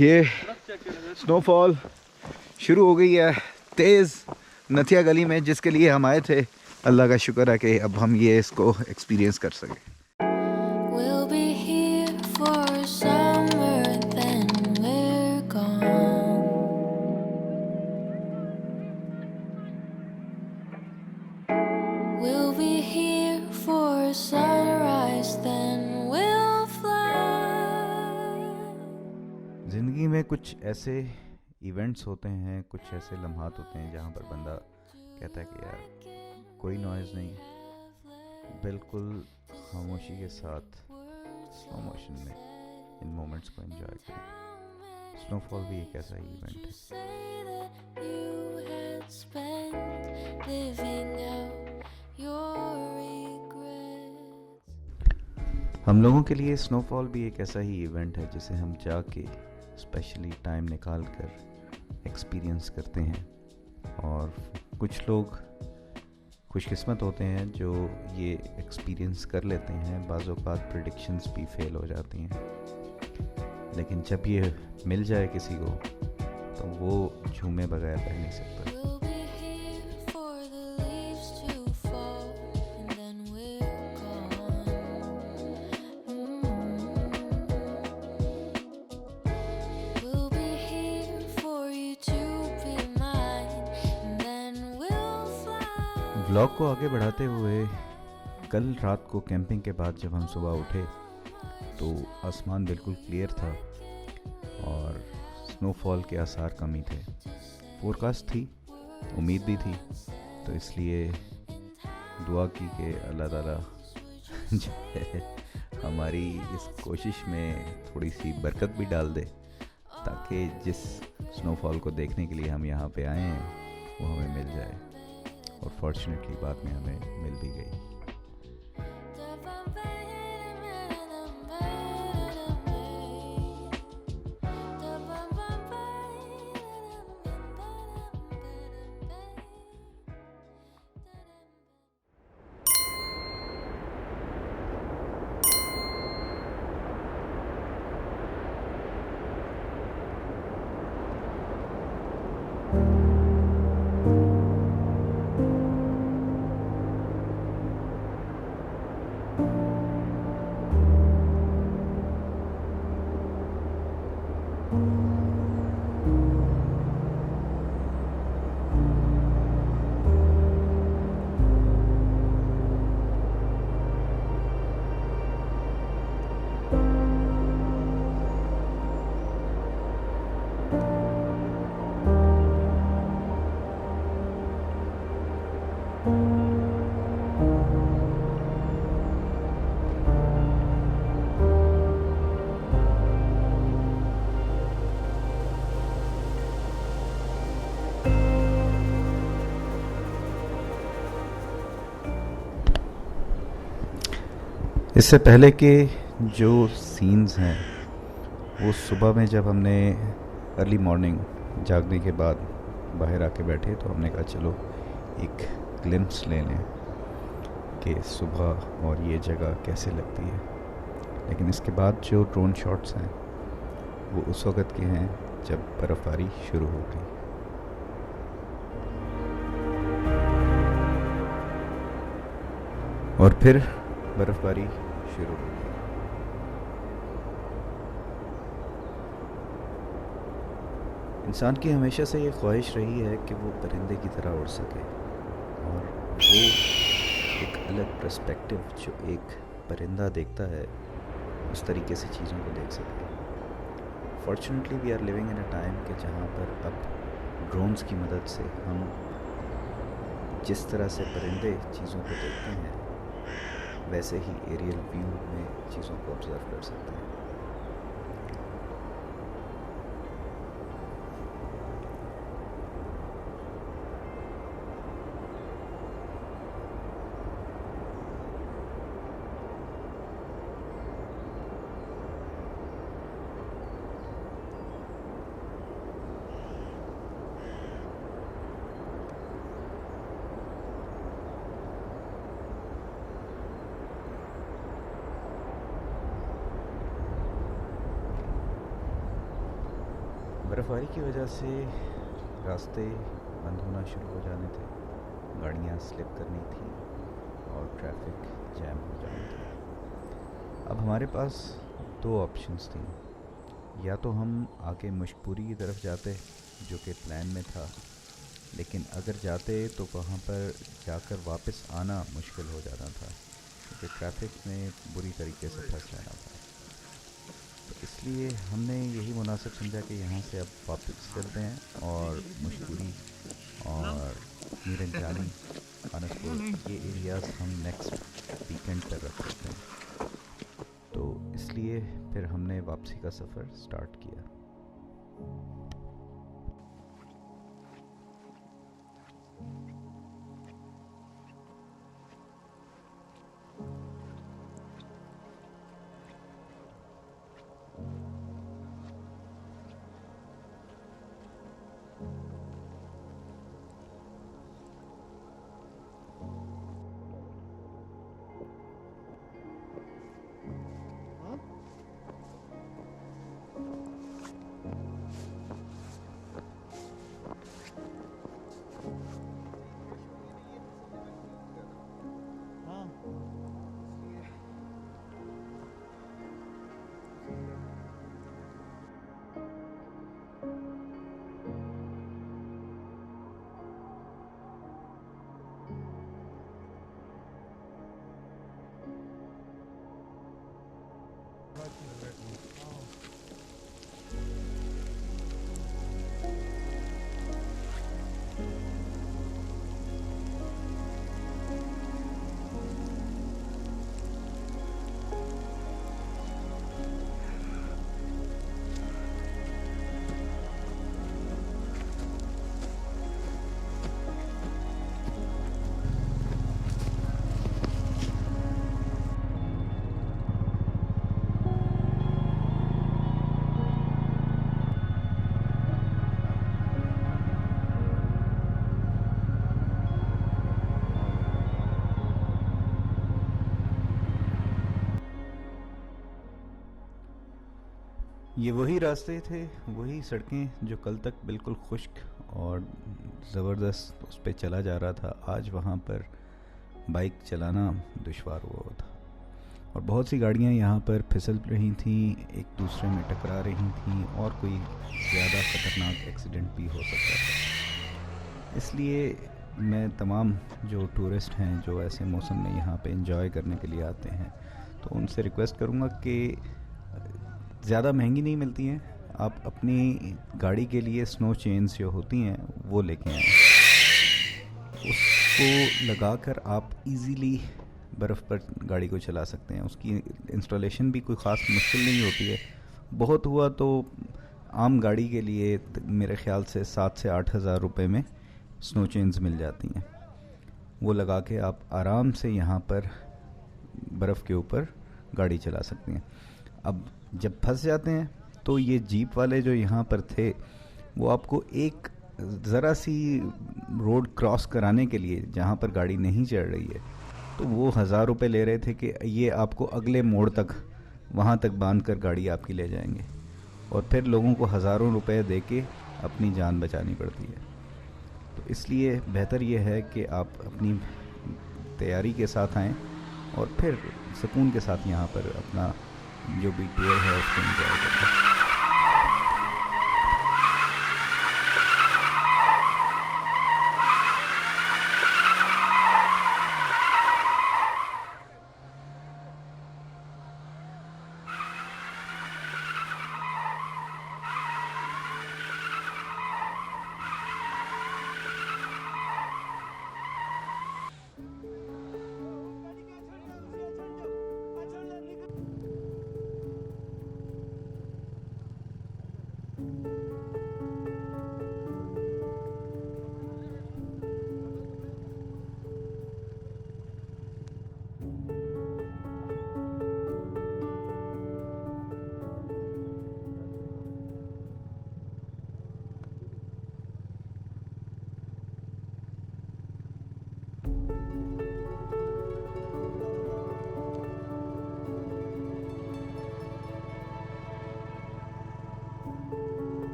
ये स्नोफॉल शुरू हो गई है तेज़ नथिया गली में, जिसके लिए हम आए थे। अल्लाह का शुक्र है कि अब हम ये इसको एक्सपीरियंस कर सकें। We'll be here for summer, then we're gone. We'll be here for sunrise, then we'll fly. ज़िंदगी में कुछ ऐसे इवेंट्स होते हैं, कुछ ऐसे लम्हात होते हैं जहाँ पर बंदा कहता है कि यार कोई नॉइज़ नहीं, बिल्कुल खामोशी के साथ स्लो मोशन में इन मोमेंट्स को एंजॉय करें। स्नोफॉल भी एक ऐसा ही इवेंट है। Say that you had spent living out your regrets. हम लोगों के लिए स्नोफॉल भी एक ऐसा ही इवेंट है जिसे हम जाके स्पेशली टाइम निकाल कर एक्सपीरियंस करते हैं। और कुछ लोग खुशकिस्मत होते हैं जो ये एक्सपीरियंस कर लेते हैं। बाज़ औक़ात प्रेडिक्शंस भी फेल हो जाती हैं, लेकिन जब ये मिल जाए किसी को तो वो झूमे बगैर रह नहीं सकता। We'll be here for the leaves to fall, and then we're gone. We'll be here for you to be mine, and then we'll fly. Vlog को आगे बढ़ाते हुए, कल रात को कैंपिंग के बाद जब हम सुबह उठे तो आसमान बिल्कुल क्लियर था और स्नोफॉल के आसार कम ही थे। फोरकास्ट थी, उम्मीद भी थी, तो इसलिए दुआ की कि अल्लाह ताला जो है हमारी इस कोशिश में थोड़ी सी बरकत भी डाल दे, ताकि जिस स्नोफॉल को देखने के लिए हम यहाँ पे आए हैं वो हमें मिल जाए। और फॉर्चुनेटली बाद में हमें मिल भी गई। इससे पहले के जो सीन्स हैं वो सुबह में जब हमने अर्ली मॉर्निंग जागने के बाद बाहर आके बैठे तो हमने कहा चलो एक ग्लिम्प्स ले लें कि सुबह और ये जगह कैसे लगती है। लेकिन इसके बाद जो ड्रोन शॉट्स हैं वो उस वक़्त के हैं जब बर्फ़बारी शुरू हो गई। और फिर बर्फ़बारी शुरू हो गई। इंसान की हमेशा से ये ख्वाहिश रही है कि वो परिंदे की तरह उड़ सके और वो एक अलग पर्सपेक्टिव जो एक परिंदा देखता है उस तरीके से चीज़ों को देख सके। Fortunately we are living in a time कि जहाँ पर अब ड्रोन्स की मदद से हम जिस तरह से परिंदे चीज़ों को देखते हैं वैसे ही एरियल व्यू में चीज़ों को ऑब्ज़र्व कर सकते हैं। बर्फ़बारी की वजह से रास्ते बंद होना शुरू हो जाने थे, गाड़ियाँ स्लिप करनी थी और ट्रैफिक जैम हो जाना था। अब हमारे पास दो ऑप्शंस थी, या तो हम आगे मुश्कपुरी की तरफ जाते जो कि प्लान में था, लेकिन अगर जाते तो वहाँ पर जाकर वापस आना मुश्किल हो जाना था क्योंकि ट्रैफिक में बुरी तरीके से फंस जाना था। तो इसलिए हमने यही मुनासिब समझा कि यहाँ से अब वापस चलते हैं और मुश्कपुरी और मीरन जानी, खानसपुर, ये एरियाज़ हम नेक्स्ट वीकेंड पर रख सकते हैं। तो इसलिए फिर हमने वापसी का सफ़र स्टार्ट किया। ये वही रास्ते थे, वही सड़कें जो कल तक बिल्कुल खुश्क और ज़बरदस्त उस पे चला जा रहा था, आज वहाँ पर बाइक चलाना दुश्वार हुआ था और बहुत सी गाड़ियाँ यहाँ पर फिसल रही थीं, एक दूसरे में टकरा रही थीं और कोई ज़्यादा ख़तरनाक एक्सीडेंट भी हो सकता था। इसलिए मैं तमाम जो टूरिस्ट हैं जो ऐसे मौसम में यहाँ पे एंजॉय करने के लिए आते हैं, तो उनसे रिक्वेस्ट करूँगा कि ज़्यादा महंगी नहीं मिलती हैं, आप अपनी गाड़ी के लिए स्नो चेन्स जो होती हैं वो लेके आएँ। उसको लगाकर आप इजीली बर्फ़ पर गाड़ी को चला सकते हैं। उसकी इंस्टॉलेशन भी कोई ख़ास मुश्किल नहीं होती है। बहुत हुआ तो आम गाड़ी के लिए मेरे ख़्याल से 7 से 8 हज़ार रुपये में स्नो चेन्स मिल जाती हैं। वो लगा के आप आराम से यहाँ पर बर्फ़ के ऊपर गाड़ी चला सकते हैं। अब जब फंस जाते हैं तो ये जीप वाले जो यहाँ पर थे वो आपको एक ज़रा सी रोड क्रॉस कराने के लिए, जहाँ पर गाड़ी नहीं चल रही है, तो वो 1000 रुपये ले रहे थे कि ये आपको अगले मोड़ तक वहाँ तक बांध कर गाड़ी आपकी ले जाएंगे, और फिर लोगों को हज़ारों रुपए दे के अपनी जान बचानी पड़ती है। तो इसलिए बेहतर ये है कि आप अपनी तैयारी के साथ आएँ और फिर सुकून के साथ यहाँ पर अपना जो भी टूर है उसको एंजॉय करें।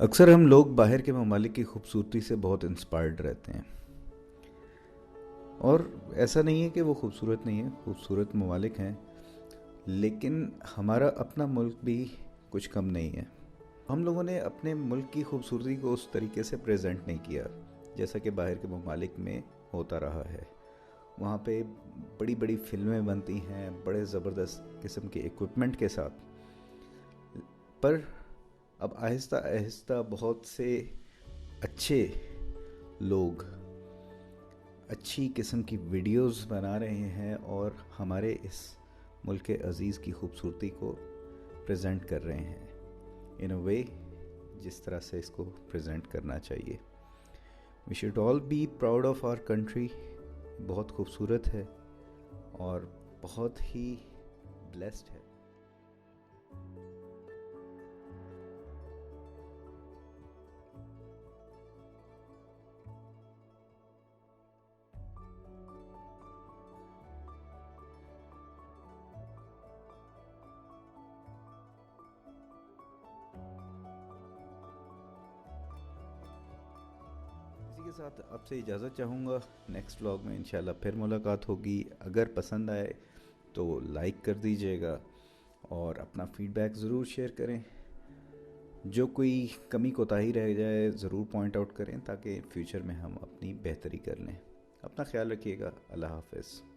अक्सर हम लोग बाहर के ममालिक की खूबसूरती से बहुत इंस्पायर्ड रहते हैं, और ऐसा नहीं है कि वो खूबसूरत नहीं है, खूबसूरत ममालिक हैं, लेकिन हमारा अपना मुल्क भी कुछ कम नहीं है। हम लोगों ने अपने मुल्क की खूबसूरती को उस तरीके से प्रेजेंट नहीं किया जैसा कि बाहर के ममालिक में होता रहा है। वहाँ पे बड़ी बड़ी फिल्में बनती हैं बड़े ज़बरदस्त किस्म के इक्विपमेंट के साथ, पर अब आहिस्ता आहिस्ता बहुत से अच्छे लोग अच्छी किस्म की वीडियोस बना रहे हैं और हमारे इस मुल्क के अज़ीज़ की खूबसूरती को प्रेजेंट कर रहे हैं इन अ वे जिस तरह से इसको प्रेजेंट करना चाहिए। We should all be proud of our country. बहुत खूबसूरत है और बहुत ही ब्लेस्ड है। इसी के साथ आपसे इजाज़त चाहूँगा। नेक्स्ट व्लॉग में इंशाल्लाह फिर मुलाकात होगी। अगर पसंद आए तो लाइक कर दीजिएगा और अपना फीडबैक ज़रूर शेयर करें। जो कोई कमी कोताही रह जाए ज़रूर पॉइंट आउट करें ताकि फ्यूचर में हम अपनी बेहतरी कर लें। अपना ख्याल रखिएगा। अल्लाह हाफ़िज़।